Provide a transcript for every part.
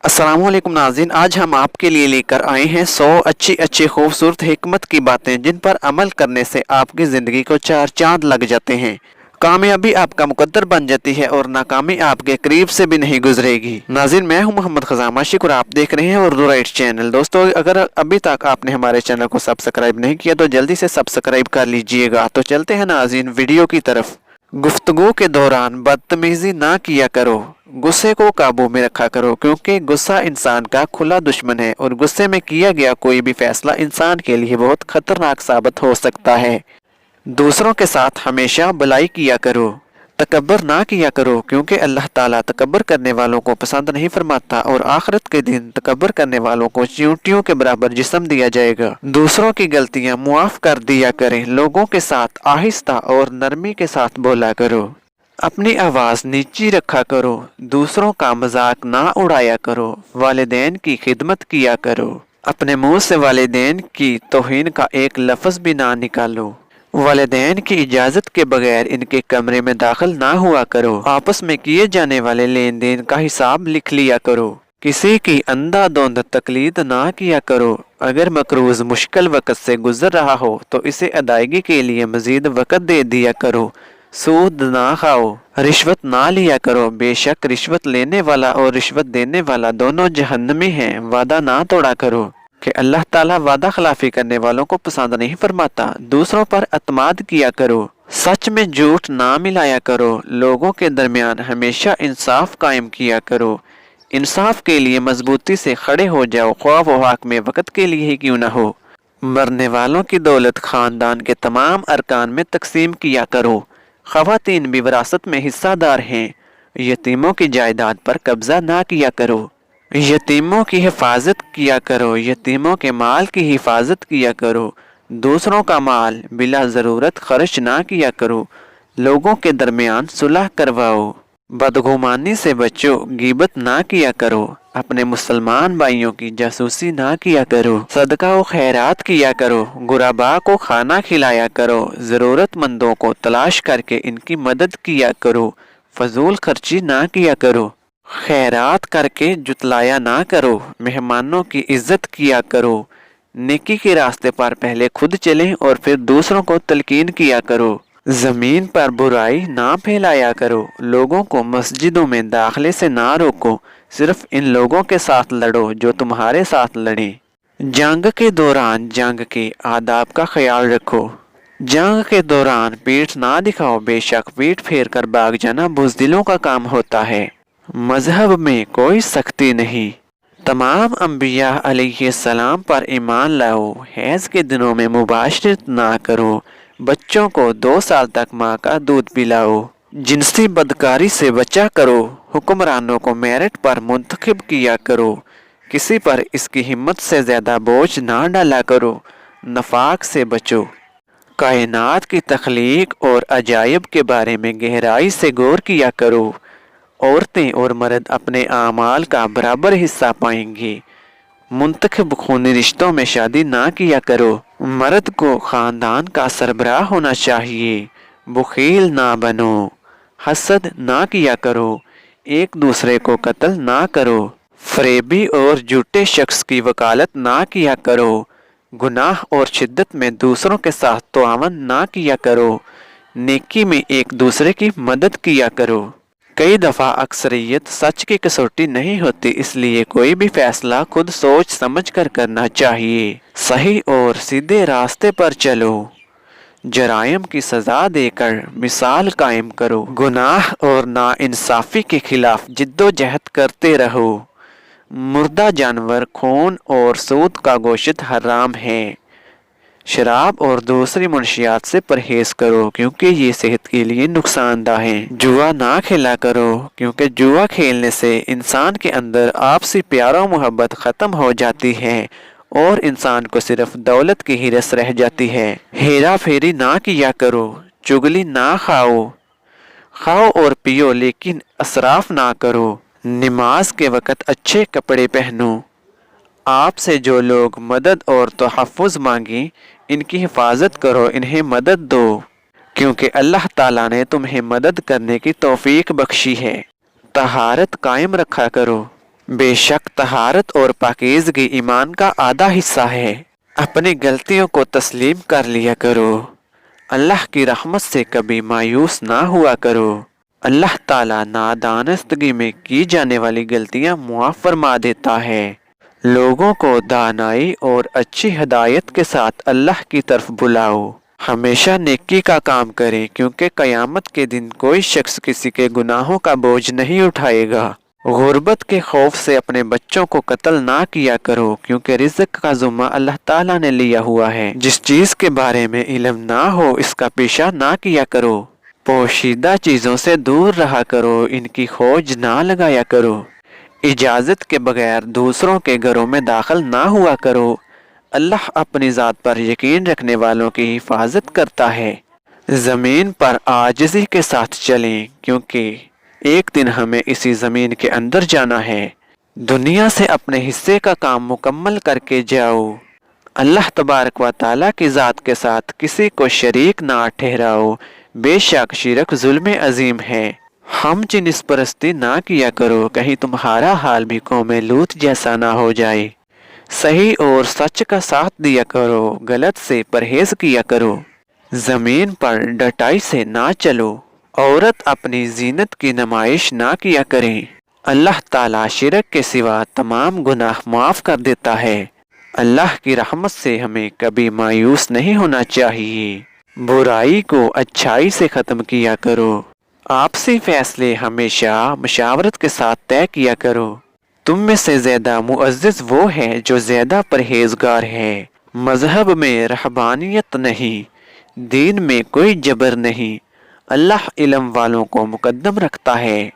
अस्सलामुअलैकुम नाज़रीन, आज हम आपके लिए लेकर आए हैं 100 अच्छी खूबसूरत हिकमत की बातें जिन पर अमल करने से आपकी ज़िंदगी को 4 चांद लग जाते हैं। कामयाबी आपका मुकद्दर बन जाती है और नाकामी आपके करीब से भी नहीं गुजरेगी। नाज़रीन, मैं हूं मोहम्मद ख़ज़ामा शिकुर, आप देख रहे हैं उर्दू राइट चैनल। दोस्तों, अगर अभी तक आपने हमारे चैनल को सब्सक्राइब नहीं किया तो जल्दी से सब्सक्राइब कर लीजिएगा। तो चलते हैं नाज़रीन वीडियो की तरफ। गुफ्तगू के दौरान बदतमीजी ना किया करो, गुस्से को काबू में रखा करो क्योंकि गुस्सा इंसान का खुला दुश्मन है और गुस्से में किया गया कोई भी फैसला इंसान के लिए बहुत खतरनाक साबित हो सकता है। दूसरों के साथ हमेशा भलाई किया करो, तकब्बर ना किया करो क्योंकि अल्लाह ताला तकब्बर करने वालों को पसंद नहीं फरमाता और आखिरत के दिन तकब्बर करने वालों को चींटियों के बराबर जिस्म दिया जाएगा। दूसरों की गलतियां मुआफ कर दिया करें, लोगों के साथ आहिस्ता और नरमी के साथ बोला करो, अपनी आवाज़ नीची रखा करो, दूसरों का मजाक ना उड़ाया करो, वालिदैन की खिदमत किया करो, अपने मुंह से वालिदैन की तौहीन का एक लफ्ज़ भी ना निकालो, वालिदैन की इजाज़त के बगैर इनके कमरे में दाखिल ना हुआ करो, आपस में किए जाने वाले लेन देन का हिसाब लिख लिया करो, किसी की अंधाधुंध तकलीद ना किया करो, अगर मकरूज मुश्किल वक़्त से गुजर रहा हो तो इसे अदायगी के लिए मजीद वक़्त दे दिया करो, सूद ना खाओ, रिश्वत ना लिया करो, बेशक रिश्वत लेने वाला और रिश्वत देने वाला दोनों जहन्नमी हैं, वादा ना तोड़ा करो कि अल्लाह ताला वादा खिलाफी करने वालों को पसंद नहीं फरमाता। दूसरों पर अतमाद किया करो, सच में झूठ ना मिलाया करो, लोगों के दरमियान हमेशा इंसाफ कायम किया करो, इंसाफ के लिए मजबूती से खड़े हो जाओ, ख्वाह वो हक में वक़्त के लिए ही क्यों ना हो। मरने वालों की दौलत खानदान के तमाम अरकान में तकसीम किया करो, ख़वातीन भी विरासत में हिस्सादार हैं, यतीमों की जायदाद पर कब्जा ना किया करो, यतीमों की हिफाजत किया करो, यतीमों के माल की हिफाजत किया करो, दूसरों का माल बिला ज़रूरत खर्च ना किया करो, लोगों के दरमियान सुलह करवाओ, बदगुमानी से बचो, गीबत ना किया करो, अपने मुसलमान भाइयों की जासूसी ना किया करो, सदका व खैरात किया करो, गुराबा को खाना खिलाया करो, ज़रूरतमंदों को तलाश करके इनकी मदद किया करो, फजूल खर्ची ना किया करो, खैरात करके जुतलाया ना करो, मेहमानों की इज्जत किया करो, नेकी के रास्ते पर पहले खुद चलें और फिर दूसरों को तलकीन किया करो, ज़मीन पर बुराई ना फैलाया करो, लोगों को मस्जिदों में दाखिले से ना रोको, सिर्फ इन लोगों के साथ लड़ो जो तुम्हारे साथ लड़ें। जंग के दौरान जंग के आदाब का ख्याल रखो, जंग के दौरान पीठ ना दिखाओ, बेशक पीठ फेर कर भाग जाना बुज़दिलों का काम होता है। मजहब में कोई सख्ती नहीं, तमाम अंबिया अलैहिस्सलाम पर ईमान लाओ, हैज़ के दिनों में मुबाशरत ना करो, बच्चों को 2 साल तक माँ का दूध पिलाओ, जिनसी बदकारी से बचा करो, हुक्मरानों को मेरिट पर मुंतखब किया करो, किसी पर इसकी हिम्मत से ज़्यादा बोझ ना डाला करो, नफाक से बचो, कायनात की तख्लीक और अजायब के बारे में गहराई से गौर किया करो, औरतें और मर्द अपने आमाल का बराबर हिस्सा पाएंगे, मुंतखब खूनी रिश्तों में शादी ना किया करो, मर्द को ख़ानदान का सरबराह होना चाहिए, बुखील ना बनो, हसद ना किया करो, एक दूसरे को कत्ल ना करो, फरेबी और झूठे शख्स की वकालत ना किया करो, गुनाह और शिद्दत में दूसरों के साथ तआवन ना किया करो, नेकी में एक दूसरे की मदद किया करो। कई दफ़ा अक्सरियत सच की कसौटी नहीं होती, इसलिए कोई भी फैसला खुद सोच समझ कर करना चाहिए, सही और सीधे रास्ते पर चलो, जराइम की सज़ा देकर मिसाल कायम करो, गुनाह और नाइंसाफ़ी के खिलाफ जिद्दोजहद करते रहो, मुर्दा जानवर, खून और सूद का गोश्त हराम है, शराब और दूसरी मुनशियात से परहेज करो क्योंकि ये सेहत के लिए नुकसानदा है, जुआ ना खेला करो क्योंकि जुआ खेलने से इंसान के अंदर आपसी प्यार और मोहब्बत ख़त्म हो जाती है और इंसान को सिर्फ दौलत की ही रस रह जाती है, हेरा फेरी ना किया करो, चुगली ना खाओ, खाओ और पियो लेकिन असराफ ना करो, नमाज के वक़्त अच्छे कपड़े पहनो, आपसे जो लोग मदद और तहफ़्फ़ुज़ मांगे इनकी हिफाजत करो, इन्हें मदद दो क्योंकि अल्लाह ताला ने तुम्हें मदद करने की तौफीक बख्शी है, तहारत कायम रखा करो, बे शक तहारत और पाकीज़गी ईमान का आधा हिस्सा है। अपनी गलतियों को तस्लीम कर लिया करो। अल्लाह की रहमत से कभी मायूस ना हुआ करो। अल्लाह ताला नादानस्तगी में की जाने वाली गलतियां मुआफ़ फरमा देता है। लोगों को दानाई और अच्छी हिदायत के साथ अल्लाह की तरफ बुलाओ। हमेशा नेकी का काम करें, क्योंकि क़यामत के दिन कोई शख्स किसी के गुनाहों का बोझ नहीं उठाएगा। गुर्बत के खौफ से अपने बच्चों को कत्ल ना किया करो, क्योंकि रिज़्क़ का ज़िम्मा अल्लाह ताला ने लिया हुआ है। जिस चीज़ के बारे में इल्म ना हो इसका पीछा ना किया करो। पोशीदा चीज़ों से दूर रहा करो, इनकी खोज ना लगाया करो। इजाज़त के बगैर दूसरों के घरों में दाखिल ना हुआ करो। अल्लाह अपनी ज़ात पर यकीन रखने वालों की हिफाजत करता है। ज़मीन पर आजिज़ी के साथ चलें, क्योंकि एक दिन हमें इसी ज़मीन के अंदर जाना है। दुनिया से अपने हिस्से का काम मुकम्मल करके जाओ। अल्लाह तबारक व तआला की ज़ात के साथ किसी को शरीक ना ठहराओ, बेशक शिरक जुल्म अजीम है। हम जिनिस परस्ती ना किया करो, कहीं तुम्हारा हाल भी कौम लूत जैसा ना हो जाए। सही और सच का साथ दिया करो, गलत से परहेज किया करो। ज़मीन पर डटाई से ना चलो। औरत अपनी जीनत की नुमाइश ना किया करें। अल्लाह ताला शिरक के सिवा तमाम गुनाह माफ़ कर देता है। अल्लाह की रहमत से हमें कभी मायूस नहीं होना चाहिए। बुराई को अच्छाई से ख़त्म किया करो। आपसी फैसले हमेशा मशावरत के साथ तय किया करो। तुम में से ज़्यादा मुअज़्ज़ज़ वो है जो ज़्यादा परहेजगार है। मज़हब में रहबानियत नहीं, दीन में कोई जबर नहीं। अल्लाह इल्म वालों को मुकद्दम रखता है।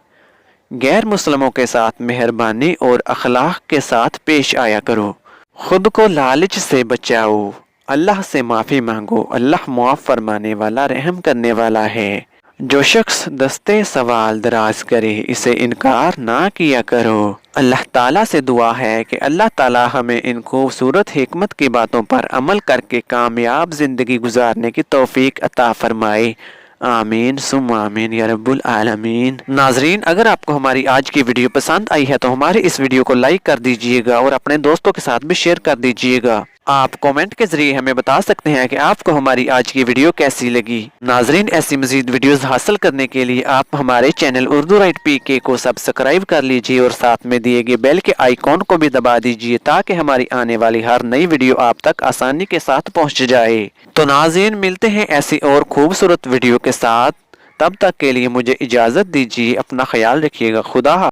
गैर मुस्लिमों के साथ मेहरबानी और अखलाक के साथ पेश आया करो। खुद को लालच से बचाओ। अल्लाह से माफ़ी मांगो। अल्लाह मुआफ़ फरमाने वाला, रहम करने वाला है। जो शख्स दस्ते सवाल दराज करे, इसे इनकार ना किया करो। अल्लाह ताला से दुआ है कि अल्लाह ताला हमें इन खूबसूरत हिकमत की बातों पर अमल करके कामयाब ज़िंदगी गुजारने की तौफीक अता फरमाए। आमीन सुम आमीन या रब्बुल आलमीन। नाजरीन, अगर आपको हमारी आज की वीडियो पसंद आई है तो हमारी इस वीडियो को लाइक कर दीजिएगा और अपने दोस्तों के साथ भी शेयर कर दीजिएगा। आप कमेंट के जरिए हमें बता सकते हैं कि आपको हमारी आज की वीडियो कैसी लगी। नाजरीन, ऐसी मजीद वीडियोस हासिल करने के लिए आप हमारे चैनल उर्दू राइट PK को सब्सक्राइब कर लीजिए और साथ में दिए गए बेल के आइकॉन को भी दबा दीजिए, ताकि हमारी आने वाली हर नई वीडियो आप तक आसानी के साथ पहुँच जाए। तो नाज़रीन, मिलते हैं ऐसी और खूबसूरत वीडियो के साथ। तब तक के लिए मुझे इजाज़त दीजिए। अपना ख्याल रखिएगा। खुदा हाफ़िज़।